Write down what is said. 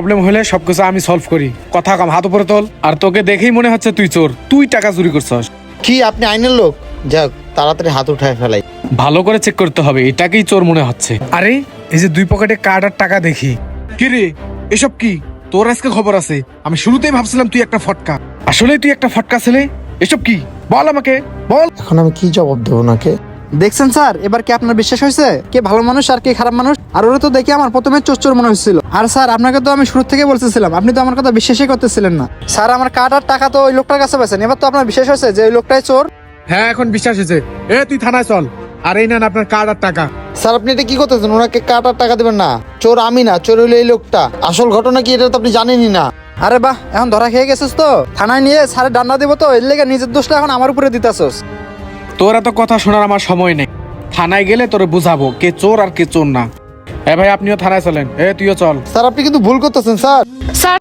Problem হলে সবকিছু আমি সলভ করি। কথা কম, হাত উপরে তোল। আর তোকে দেখেই মনে হচ্ছে তুই চোর, তুই টাকা চুরি করছস। কি আপনি আইনের লোক? যাক, তাড়াতাড়ি হাত উঠায় ফেলাই। ভালো করে চেক করতে হবে, এটাকেই চোর মনে হচ্ছে। আরে এই যে দুই পকেটে কার্ড আর টাকা দেখি। কি রে এসব কি? তোর আজকে খবর আছে। আমি শুরুতেই ভাবছিলাম তুই একটা ফটকা, আসলে তুই একটা ফটকা ছেলে। এসব কি বল আমাকে, বল। এখন আমি কি জবাব দেবো ওনাকে? দেখছেন স্যার, এবার কি আপনার বিশ্বাস হয়েছে কে ভালো মানুষ আর কে খারাপ মানুষ? আর ওরা তো দেখে আমার প্রথমে চোর মনে হচ্ছিল। আর স্যার আপনাকে তো আমি শুরু থেকে বলতেছিলাম, আপনি তো আমার কথা বিশ্বাসই করতেছিলেন না। স্যার আমার কার্ড আর টাকা তো ওই লোকটার কাছে পেয়েছেন, এবার তো আপনার বিশ্বাস হয়েছে যে ওই লোকটাই চোর। হ্যাঁ এখন বিশ্বাস হয়েছে। তুই থানায় চল। আর এই নেন আপনার কার্ড আর টাকা। স্যার আপনি এটা কি করতেছেন? ওনাকে কাটার টাকা দেবেন না। চোর আমি না, চোর হইলো এই লোকটা। আসল ঘটনা কি এটা তো আপনি জানেনই না। আরে বাহ, এখন ধরা খেয়ে গেছিস তো, থানায় নিয়ে স্যারের ডান্ডা দিব তো, এর লেগে নিজের দোষটা এখন আমার উপরে দিতেছস। তোর এত কথা শোনার আমার সময় নেই। থানায় গেলে তোরে বুঝাবো কে চোর আর কে চোর না। ভাই আপনিও থানায় চলেন। তুইও চল। স্যার আপনি কিন্তু ভুল করতেছেন স্যার।